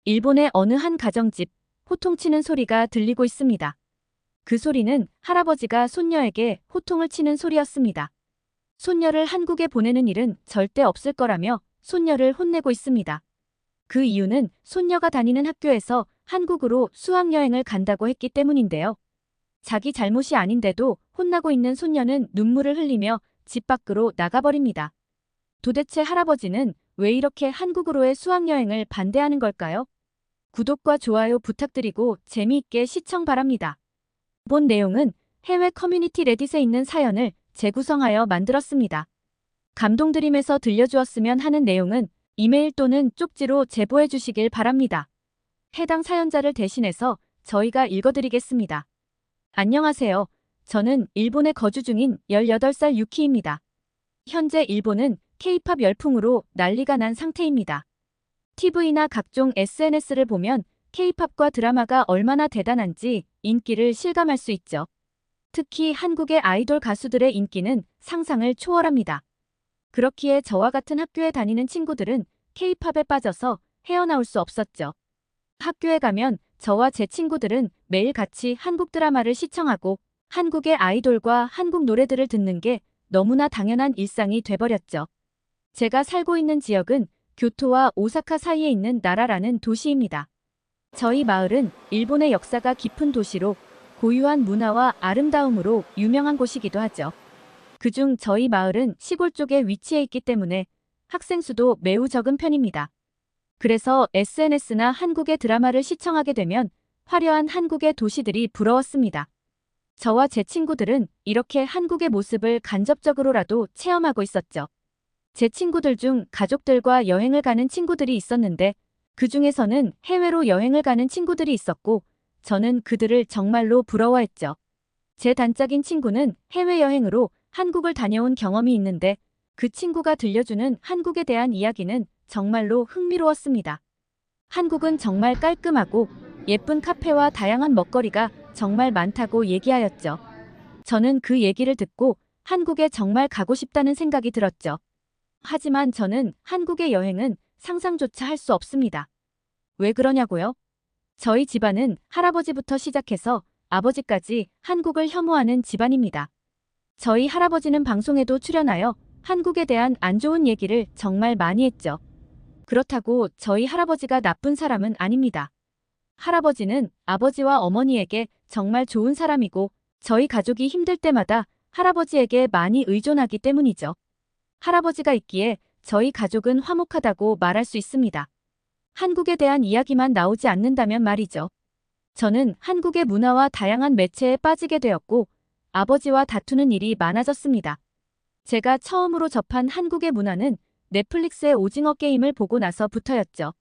일본의 어느 한 가정집, 호통치는 소리가 들리고 있습니다. 그 소리는 할아버지가 손녀에게 호통을 치는 소리였습니다. 손녀를 한국에 보내는 일은 절대 없을 거라며 손녀를 혼내고 있습니다. 그 이유는 손녀가 다니는 학교에서 한국으로 수학여행을 간다고 했기 때문인데요. 자기 잘못이 아닌데도 혼나고 있는 손녀는 눈물을 흘리며 집 밖으로 나가버립니다. 도대체 할아버지는 왜 이렇게 한국으로의 수학여행을 반대하는 걸까요? 구독과 좋아요 부탁드리고 재미있게 시청 바랍니다. 본 내용은 해외 커뮤니티 레딧에 있는 사연을 재구성하여 만들었습니다. 감동드림에서 들려주었으면 하는 내용은 이메일 또는 쪽지로 제보해 주시길 바랍니다. 해당 사연자를 대신해서 저희가 읽어드리겠습니다. 안녕하세요. 저는 일본에 거주 중인 18살 유키입니다. 현재 일본은 K-팝 열풍으로 난리가 난 상태입니다. TV나 각종 SNS를 보면 K-팝과 드라마가 얼마나 대단한지 인기를 실감할 수 있죠. 특히 한국의 아이돌 가수들의 인기는 상상을 초월합니다. 그렇기에 저와 같은 학교에 다니는 친구들은 K-팝에 빠져서 헤어나올 수 없었죠. 학교에 가면 저와 제 친구들은 매일 같이 한국 드라마를 시청하고 한국의 아이돌과 한국 노래들을 듣는 게 너무나 당연한 일상이 돼버렸죠. 제가 살고 있는 지역은 교토와 오사카 사이에 있는 나라라는 도시입니다. 저희 마을은 일본의 역사가 깊은 도시로 고유한 문화와 아름다움으로 유명한 곳이기도 하죠. 그중 저희 마을은 시골 쪽에 위치해 있기 때문에 학생 수도 매우 적은 편입니다. 그래서 SNS나 한국의 드라마를 시청하게 되면 화려한 한국의 도시들이 부러웠습니다. 저와 제 친구들은 이렇게 한국의 모습을 간접적으로라도 체험하고 있었죠. 제 친구들 중 가족들과 여행을 가는 친구들이 있었는데 그 중에서는 해외로 여행을 가는 친구들이 있었고 저는 그들을 정말로 부러워했죠. 제 단짝인 친구는 해외여행으로 한국을 다녀온 경험이 있는데 그 친구가 들려주는 한국에 대한 이야기는 정말로 흥미로웠습니다. 한국은 정말 깔끔하고 예쁜 카페와 다양한 먹거리가 정말 많다고 얘기하였죠. 저는 그 얘기를 듣고 한국에 정말 가고 싶다는 생각이 들었죠. 하지만 저는 한국의 여행은 상상조차 할 수 없습니다. 왜 그러냐고요? 저희 집안은 할아버지부터 시작해서 아버지까지 한국을 혐오하는 집안입니다. 저희 할아버지는 방송에도 출연하여 한국에 대한 안 좋은 얘기를 정말 많이 했죠. 그렇다고 저희 할아버지가 나쁜 사람은 아닙니다. 할아버지는 아버지와 어머니에게 정말 좋은 사람이고 저희 가족이 힘들 때마다 할아버지에게 많이 의존하기 때문이죠. 할아버지가 있기에 저희 가족은 화목하다고 말할 수 있습니다. 한국에 대한 이야기만 나오지 않는다면 말이죠. 저는 한국의 문화와 다양한 매체에 빠지게 되었고 아버지와 다투는 일이 많아졌습니다. 제가 처음으로 접한 한국의 문화는 넷플릭스의 오징어 게임을 보고 나서부터였죠.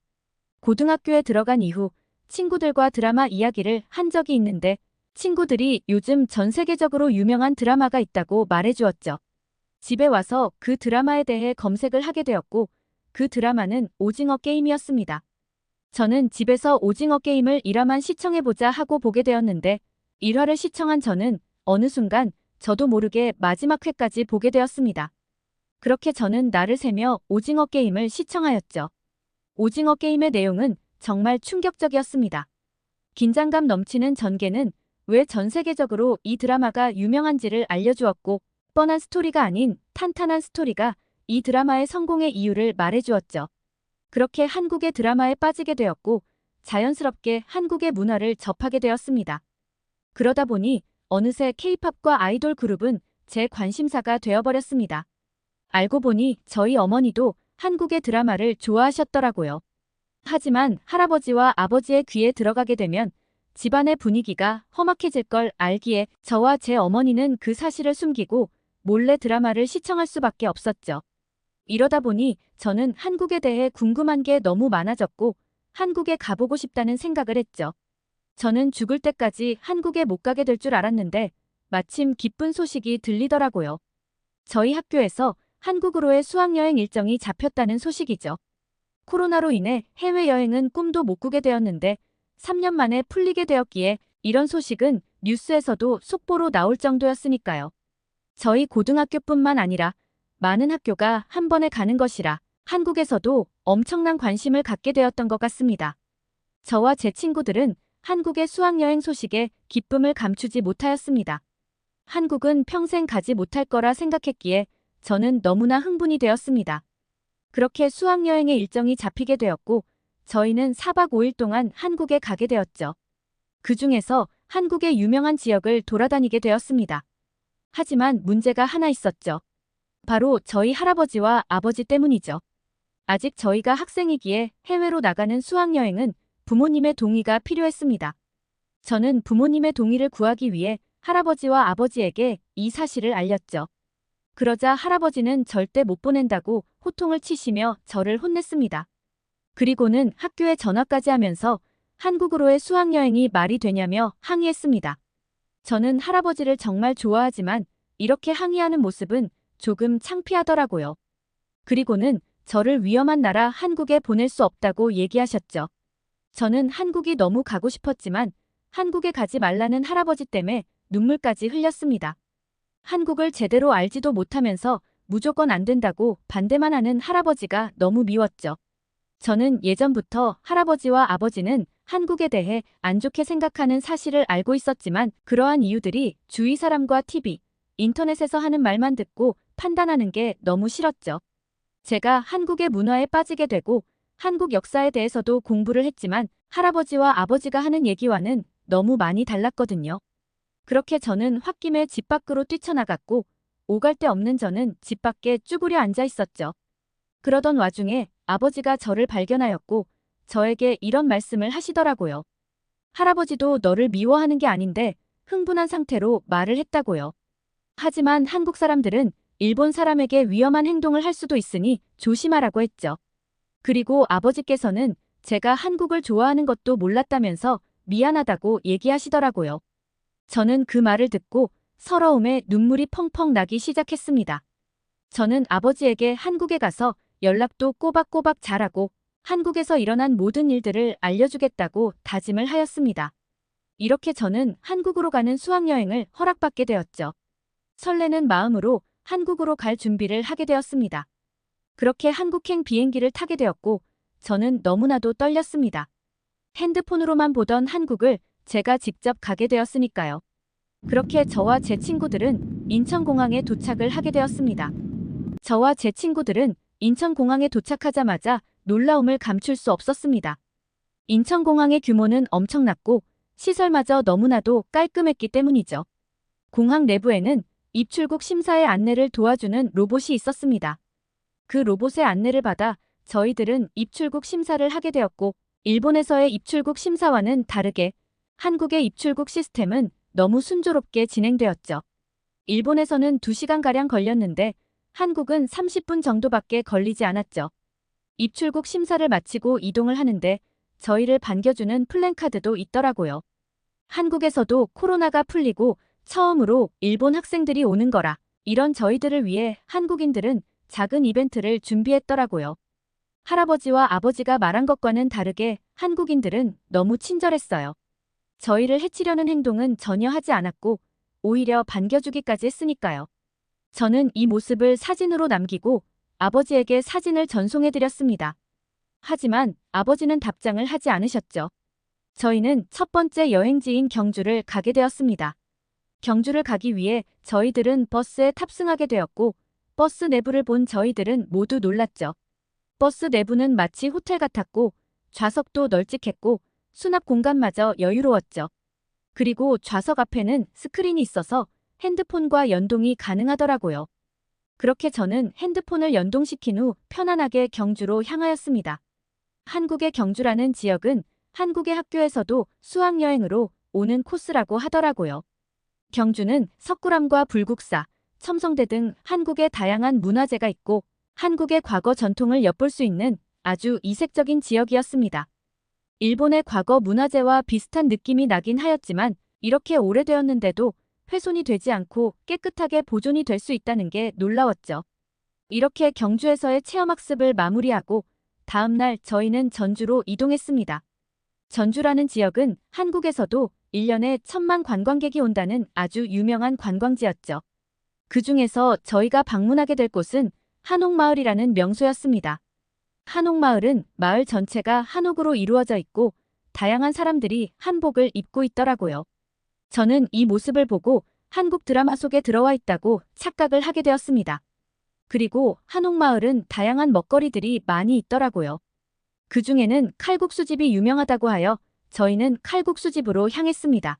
고등학교에 들어간 이후 친구들과 드라마 이야기를 한 적이 있는데 친구들이 요즘 전 세계적으로 유명한 드라마가 있다고 말해주었죠. 집에 와서 그 드라마에 대해 검색을 하게 되었고 그 드라마는 오징어 게임이었습니다. 저는 집에서 오징어 게임을 1화만 시청해보자 하고 보게 되었는데 1화를 시청한 저는 어느 순간 저도 모르게 마지막 회까지 보게 되었습니다. 그렇게 저는 날을 새며 오징어 게임을 시청하였죠. 오징어 게임의 내용은 정말 충격적이었습니다. 긴장감 넘치는 전개는 왜 전 세계적으로 이 드라마가 유명한지를 알려주었고 뻔한 스토리가 아닌 탄탄한 스토리가 이 드라마의 성공의 이유를 말해주었죠. 그렇게 한국의 드라마에 빠지게 되었고 자연스럽게 한국의 문화를 접하게 되었습니다. 그러다 보니 어느새 K-팝과 아이돌 그룹은 제 관심사가 되어버렸습니다. 알고 보니 저희 어머니도 한국의 드라마를 좋아하셨더라고요. 하지만 할아버지와 아버지의 귀에 들어가게 되면 집안의 분위기가 험악해질 걸 알기에 저와 제 어머니는 그 사실을 숨기고 몰래 드라마를 시청할 수밖에 없었죠. 이러다 보니 저는 한국에 대해 궁금한 게 너무 많아졌고 한국에 가보고 싶다는 생각을 했죠. 저는 죽을 때까지 한국에 못 가게 될 줄 알았는데 마침 기쁜 소식이 들리더라고요. 저희 학교에서 한국으로의 수학여행 일정이 잡혔다는 소식이죠. 코로나로 인해 해외여행은 꿈도 못 꾸게 되었는데 3년 만에 풀리게 되었기에 이런 소식은 뉴스에서도 속보로 나올 정도였으니까요. 저희 고등학교뿐만 아니라 많은 학교가 한 번에 가는 것이라 한국에서도 엄청난 관심을 갖게 되었던 것 같습니다. 저와 제 친구들은 한국의 수학여행 소식에 기쁨을 감추지 못하였습니다. 한국은 평생 가지 못할 거라 생각했기에 저는 너무나 흥분이 되었습니다. 그렇게 수학여행의 일정이 잡히게 되었고 저희는 4박 5일 동안 한국에 가게 되었죠. 그 중에서 한국의 유명한 지역을 돌아다니게 되었습니다. 하지만 문제가 하나 있었죠. 바로 저희 할아버지와 아버지 때문이죠. 아직 저희가 학생이기에 해외로 나가는 수학여행은 부모님의 동의가 필요했습니다. 저는 부모님의 동의를 구하기 위해 할아버지와 아버지에게 이 사실을 알렸죠. 그러자 할아버지는 절대 못 보낸다고 호통을 치시며 저를 혼냈습니다. 그리고는 학교에 전화까지 하면서 한국으로의 수학여행이 말이 되냐며 항의했습니다. 저는 할아버지를 정말 좋아하지만 이렇게 항의하는 모습은 조금 창피하더라고요. 그리고는 저를 위험한 나라 한국에 보낼 수 없다고 얘기하셨죠. 저는 한국이 너무 가고 싶었지만 한국에 가지 말라는 할아버지 때문에 눈물까지 흘렸습니다. 한국을 제대로 알지도 못하면서 무조건 안 된다고 반대만 하는 할아버지가 너무 미웠죠. 저는 예전부터 할아버지와 아버지는 한국에 대해 안 좋게 생각하는 사실을 알고 있었지만 그러한 이유들이 주위 사람과 TV, 인터넷에서 하는 말만 듣고 판단하는 게 너무 싫었죠. 제가 한국의 문화에 빠지게 되고 한국 역사에 대해서도 공부를 했지만 할아버지와 아버지가 하는 얘기와는 너무 많이 달랐거든요. 그렇게 저는 홧김에 집 밖으로 뛰쳐나갔고 오갈 데 없는 저는 집 밖에 쭈그려 앉아 있었죠. 그러던 와중에 아버지가 저를 발견하였고 저에게 이런 말씀을 하시더라고요. 할아버지도 너를 미워하는 게 아닌데 흥분한 상태로 말을 했다고요. 하지만 한국 사람들은 일본 사람에게 위험한 행동을 할 수도 있으니 조심하라고 했죠. 그리고 아버지께서는 제가 한국을 좋아하는 것도 몰랐다면서 미안하다고 얘기하시더라고요. 저는 그 말을 듣고 서러움에 눈물이 펑펑 나기 시작했습니다. 저는 아버지에게 한국에 가서 연락도 꼬박꼬박 잘하고 한국에서 일어난 모든 일들을 알려주겠다고 다짐을 하였습니다. 이렇게 저는 한국으로 가는 수학여행을 허락받게 되었죠. 설레는 마음으로 한국으로 갈 준비를 하게 되었습니다. 그렇게 한국행 비행기를 타게 되었고 저는 너무나도 떨렸습니다. 핸드폰으로만 보던 한국을 제가 직접 가게 되었으니까요. 그렇게 저와 제 친구들은 인천공항에 도착을 하게 되었습니다. 저와 제 친구들은 인천공항에 도착하자마자 놀라움을 감출 수 없었습니다. 인천공항의 규모는 엄청났고 시설마저 너무나도 깔끔했기 때문이죠. 공항 내부에는 입출국 심사의 안내를 도와주는 로봇이 있었습니다. 그 로봇의 안내를 받아 저희들은 입출국 심사를 하게 되었고 일본에서의 입출국 심사와는 다르게 한국의 입출국 시스템은 너무 순조롭게 진행되었죠. 일본에서는 2시간가량 걸렸는데 한국은 30분 정도밖에 걸리지 않았죠. 입출국 심사를 마치고 이동을 하는데 저희를 반겨주는 플랜카드도 있더라고요. 한국에서도 코로나가 풀리고 처음으로 일본 학생들이 오는 거라 이런 저희들을 위해 한국인들은 작은 이벤트를 준비했더라고요. 할아버지와 아버지가 말한 것과는 다르게 한국인들은 너무 친절했어요. 저희를 해치려는 행동은 전혀 하지 않았고 오히려 반겨주기까지 했으니까요. 저는 이 모습을 사진으로 남기고 아버지에게 사진을 전송해드렸습니다. 하지만 아버지는 답장을 하지 않으셨죠. 저희는 첫 번째 여행지인 경주를 가게 되었습니다. 경주를 가기 위해 저희들은 버스에 탑승하게 되었고 버스 내부를 본 저희들은 모두 놀랐죠. 버스 내부는 마치 호텔 같았고 좌석도 널찍했고 수납 공간마저 여유로웠죠. 그리고 좌석 앞에는 스크린이 있어서 핸드폰과 연동이 가능하더라고요. 그렇게 저는 핸드폰을 연동시킨 후 편안하게 경주로 향하였습니다. 한국의 경주라는 지역은 한국의 학교에서도 수학여행으로 오는 코스라고 하더라고요. 경주는 석굴암과 불국사, 첨성대 등 한국의 다양한 문화재가 있고 한국의 과거 전통을 엿볼 수 있는 아주 이색적인 지역이었습니다. 일본의 과거 문화재와 비슷한 느낌이 나긴 하였지만 이렇게 오래되었는데도 훼손이 되지 않고 깨끗하게 보존이 될 수 있다는 게 놀라웠죠. 이렇게 경주에서의 체험학습을 마무리하고 다음날 저희는 전주로 이동했습니다. 전주라는 지역은 한국에서도 1년에 1,000만 관광객이 온다는 아주 유명한 관광지였죠. 그 중에서 저희가 방문하게 될 곳은 한옥마을이라는 명소였습니다. 한옥마을은 마을 전체가 한옥으로 이루어져 있고 다양한 사람들이 한복을 입고 있더라고요. 저는 이 모습을 보고 한국 드라마 속에 들어와 있다고 착각을 하게 되었습니다. 그리고 한옥마을은 다양한 먹거리들이 많이 있더라고요. 그 중에는 칼국수집이 유명하다고 하여 저희는 칼국수집으로 향했습니다.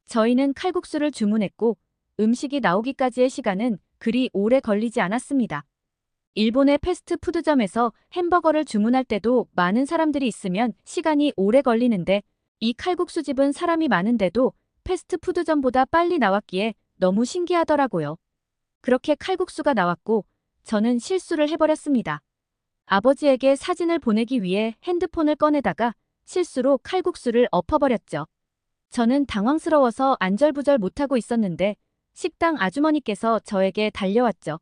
저희는 칼국수를 주문했고 음식이 나오기까지의 시간은 그리 오래 걸리지 않았습니다. 일본의 패스트푸드점에서 햄버거를 주문할 때도 많은 사람들이 있으면 시간이 오래 걸리는데 이 칼국수집은 사람이 많은데도 패스트푸드점보다 빨리 나왔기에 너무 신기하더라고요. 그렇게 칼국수가 나왔고 저는 실수를 해버렸습니다. 아버지에게 사진을 보내기 위해 핸드폰을 꺼내다가 실수로 칼국수를 엎어버렸죠. 저는 당황스러워서 안절부절 못하고 있었는데 식당 아주머니께서 저에게 달려왔죠.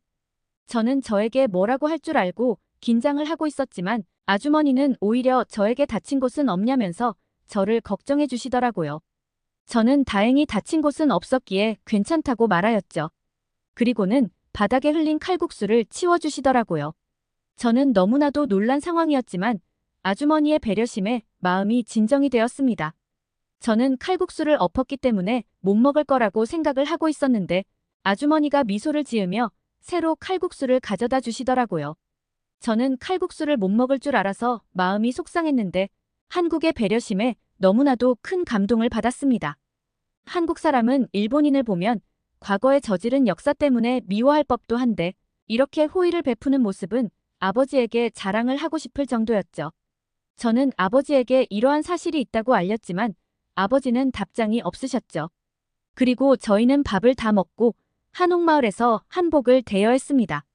저는 저에게 뭐라고 할 줄 알고 긴장을 하고 있었지만 아주머니는 오히려 저에게 다친 곳은 없냐면서 저를 걱정해 주시더라고요. 저는 다행히 다친 곳은 없었기에 괜찮다고 말하였죠. 그리고는 바닥에 흘린 칼국수를 치워주시더라고요. 저는 너무나도 놀란 상황이었지만 아주머니의 배려심에 마음이 진정이 되었습니다. 저는 칼국수를 엎었기 때문에 못 먹을 거라고 생각을 하고 있었는데 아주머니가 미소를 지으며 새로 칼국수를 가져다 주시더라고요. 저는 칼국수를 못 먹을 줄 알아서 마음이 속상했는데 한국의 배려심에 너무나도 큰 감동을 받았습니다. 한국 사람은 일본인을 보면 과거에 저지른 역사 때문에 미워할 법도 한데 이렇게 호의를 베푸는 모습은 아버지에게 자랑을 하고 싶을 정도였죠. 저는 아버지에게 이러한 사실이 있다고 알렸지만 아버지는 답장이 없으셨죠. 그리고 저희는 밥을 다 먹고 한옥마을에서 한복을 대여했습니다.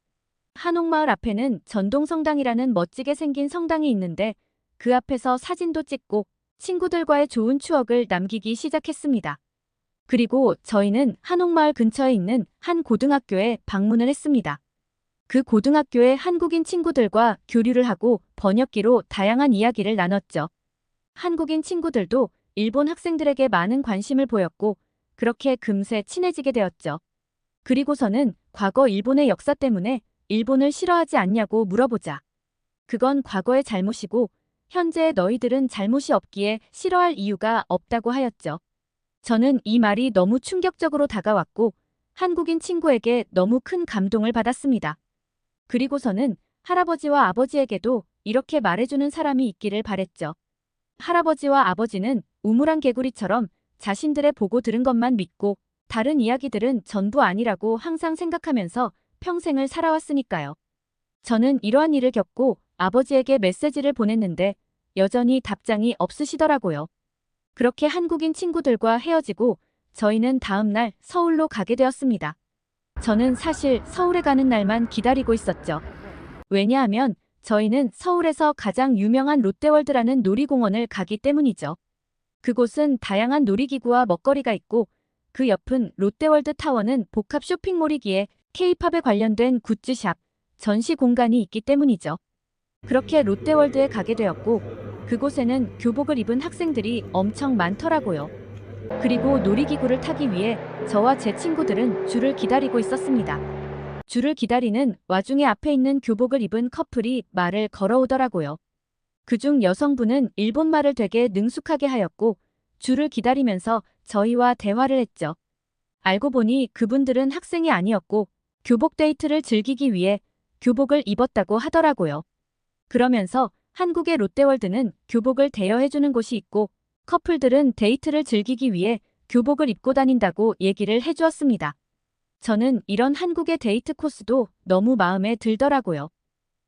한옥마을 앞에는 전동성당이라는 멋지게 생긴 성당이 있는데 그 앞에서 사진도 찍고 친구들과의 좋은 추억을 남기기 시작했습니다. 그리고 저희는 한옥마을 근처에 있는 한 고등학교에 방문을 했습니다. 그 고등학교의 한국인 친구들과 교류를 하고 번역기로 다양한 이야기를 나눴죠. 한국인 친구들도 일본 학생들에게 많은 관심을 보였고 그렇게 금세 친해지게 되었죠. 그리고서는 과거 일본의 역사 때문에 일본을 싫어하지 않냐고 물어보자. 그건 과거의 잘못이고 현재의 너희들은 잘못이 없기에 싫어할 이유가 없다고 하였죠. 저는 이 말이 너무 충격적으로 다가왔고 한국인 친구에게 너무 큰 감동을 받았습니다. 그리고서는 할아버지와 아버지에게도 이렇게 말해주는 사람이 있기를 바랬죠. 할아버지와 아버지는 우물안 개구리처럼 자신들의 보고 들은 것만 믿고 다른 이야기들은 전부 아니라고 항상 생각하면서 평생을 살아왔으니까요. 저는 이러한 일을 겪고 아버지에게 메시지를 보냈는데 여전히 답장이 없으시더라고요. 그렇게 한국인 친구들과 헤어지고 저희는 다음 날 서울로 가게 되었습니다. 저는 사실 서울에 가는 날만 기다리고 있었죠. 왜냐하면 저희는 서울에서 가장 유명한 롯데월드라는 놀이공원을 가기 때문이죠. 그곳은 다양한 놀이기구와 먹거리가 있고 그 옆은 롯데월드 타워는 복합 쇼핑몰이기에 K-팝에 관련된 굿즈샵, 전시 공간이 있기 때문이죠. 그렇게 롯데월드에 가게 되었고 그곳에는 교복을 입은 학생들이 엄청 많더라고요. 그리고 놀이기구를 타기 위해 저와 제 친구들은 줄을 기다리고 있었습니다. 줄을 기다리는 와중에 앞에 있는 교복을 입은 커플이 말을 걸어오더라고요. 그중 여성분은 일본말을 되게 능숙하게 하였고 줄을 기다리면서 저희와 대화를 했죠. 알고 보니 그분들은 학생이 아니었고 교복 데이트를 즐기기 위해 교복을 입었다고 하더라고요. 그러면서 한국의 롯데월드는 교복을 대여해주는 곳이 있고 커플들은 데이트를 즐기기 위해 교복을 입고 다닌다고 얘기를 해주었습니다. 저는 이런 한국의 데이트 코스도 너무 마음에 들더라고요.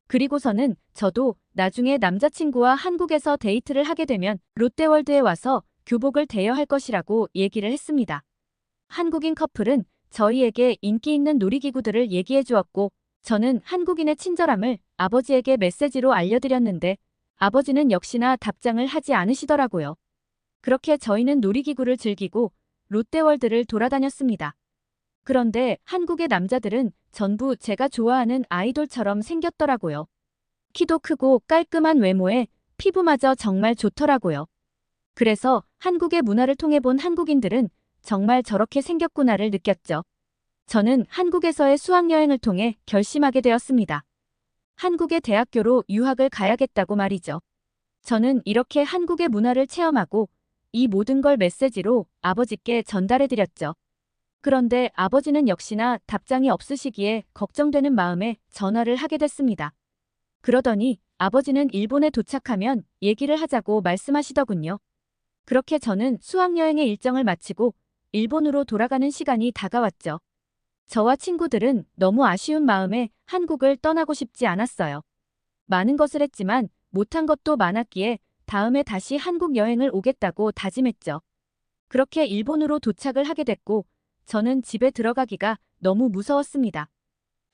그리고서는 저도 나중에 남자친구와 한국에서 데이트를 하게 되면 롯데월드에 와서 교복을 대여할 것이라고 얘기를 했습니다. 한국인 커플은 저희에게 인기 있는 놀이기구들을 얘기해 주었고 저는 한국인의 친절함을 아버지에게 메시지로 알려드렸는데 아버지는 역시나 답장을 하지 않으시더라고요. 그렇게 저희는 놀이기구를 즐기고 롯데월드를 돌아다녔습니다. 그런데 한국의 남자들은 전부 제가 좋아하는 아이돌처럼 생겼더라고요. 키도 크고 깔끔한 외모에 피부마저 정말 좋더라고요. 그래서 한국의 문화를 통해 본 한국인들은 정말 저렇게 생겼구나를 느꼈죠. 저는 한국에서의 수학여행을 통해 결심하게 되었습니다. 한국의 대학교로 유학을 가야겠다고 말이죠. 저는 이렇게 한국의 문화를 체험하고 이 모든 걸 메시지로 아버지께 전달해드렸죠. 그런데 아버지는 역시나 답장이 없으시기에 걱정되는 마음에 전화를 하게 됐습니다. 그러더니 아버지는 일본에 도착하면 얘기를 하자고 말씀하시더군요. 그렇게 저는 수학여행의 일정을 마치고 일본으로 돌아가는 시간이 다가왔죠. 저와 친구들은 너무 아쉬운 마음에 한국을 떠나고 싶지 않았어요. 많은 것을 했지만 못한 것도 많았기에 다음에 다시 한국 여행을 오겠다고 다짐했죠. 그렇게 일본으로 도착을 하게 됐고 저는 집에 들어가기가 너무 무서웠습니다.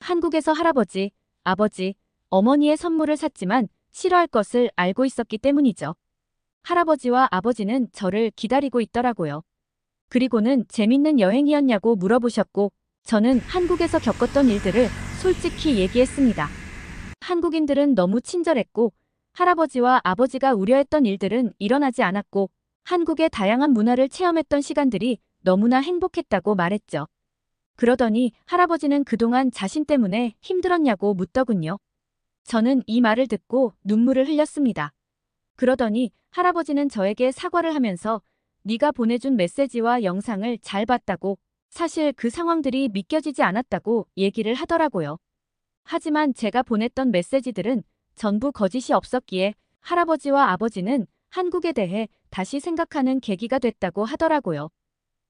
한국에서 할아버지, 아버지, 어머니의 선물을 샀지만 싫어할 것을 알고 있었기 때문이죠. 할아버지와 아버지는 저를 기다리고 있더라고요. 그리고는 재밌는 여행이었냐고 물어보셨고 저는 한국에서 겪었던 일들을 솔직히 얘기했습니다. 한국인들은 너무 친절했고 할아버지와 아버지가 우려했던 일들은 일어나지 않았고 한국의 다양한 문화를 체험했던 시간들이 너무나 행복했다고 말했죠. 그러더니 할아버지는 그동안 자신 때문에 힘들었냐고 묻더군요. 저는 이 말을 듣고 눈물을 흘렸습니다. 그러더니 할아버지는 저에게 사과를 하면서 네가 보내준 메시지와 영상을 잘 봤다고 사실 그 상황들이 믿겨지지 않았다고 얘기를 하더라고요. 하지만 제가 보냈던 메시지들은 전부 거짓이 없었기에 할아버지와 아버지는 한국에 대해 다시 생각하는 계기가 됐다고 하더라고요.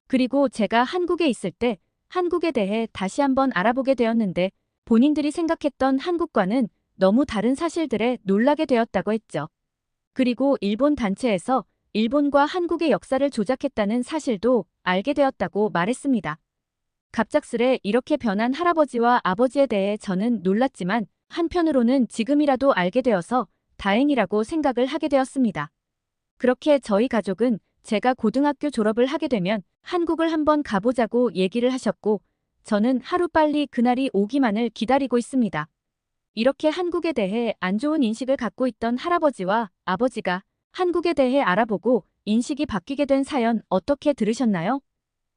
그리고 제가 한국에 있을 때 한국에 대해 다시 한번 알아보게 되었는데 본인들이 생각했던 한국과는 너무 다른 사실들에 놀라게 되었다고 했죠. 그리고 일본 단체에서 일본과 한국의 역사를 조작했다는 사실도 알게 되었다고 말했습니다. 갑작스레 이렇게 변한 할아버지와 아버지에 대해 저는 놀랐지만 한편으로는 지금이라도 알게 되어서 다행이라고 생각을 하게 되었습니다. 그렇게 저희 가족은 제가 고등학교 졸업을 하게 되면 한국을 한번 가보자고 얘기를 하셨고 저는 하루빨리 그날이 오기만을 기다리고 있습니다. 이렇게 한국에 대해 안 좋은 인식을 갖고 있던 할아버지와 아버지가 한국에 대해 알아보고 인식이 바뀌게 된 사연 어떻게 들으셨나요?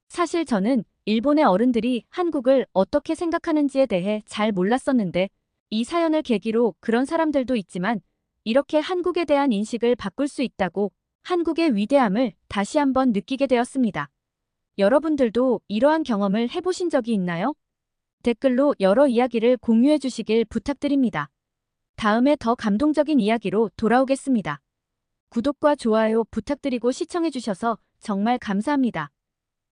사실 저는 일본의 어른들이 한국을 어떻게 생각하는지에 대해 잘 몰랐었는데 이 사연을 계기로 그런 사람들도 있지만 이렇게 한국에 대한 인식을 바꿀 수 있다고 한국의 위대함을 다시 한번 느끼게 되었습니다. 여러분들도 이러한 경험을 해보신 적이 있나요? 댓글로 여러 이야기를 공유해 주시길 부탁드립니다. 다음에 더 감동적인 이야기로 돌아오겠습니다. 구독과 좋아요 부탁드리고 시청해 주셔서 정말 감사합니다.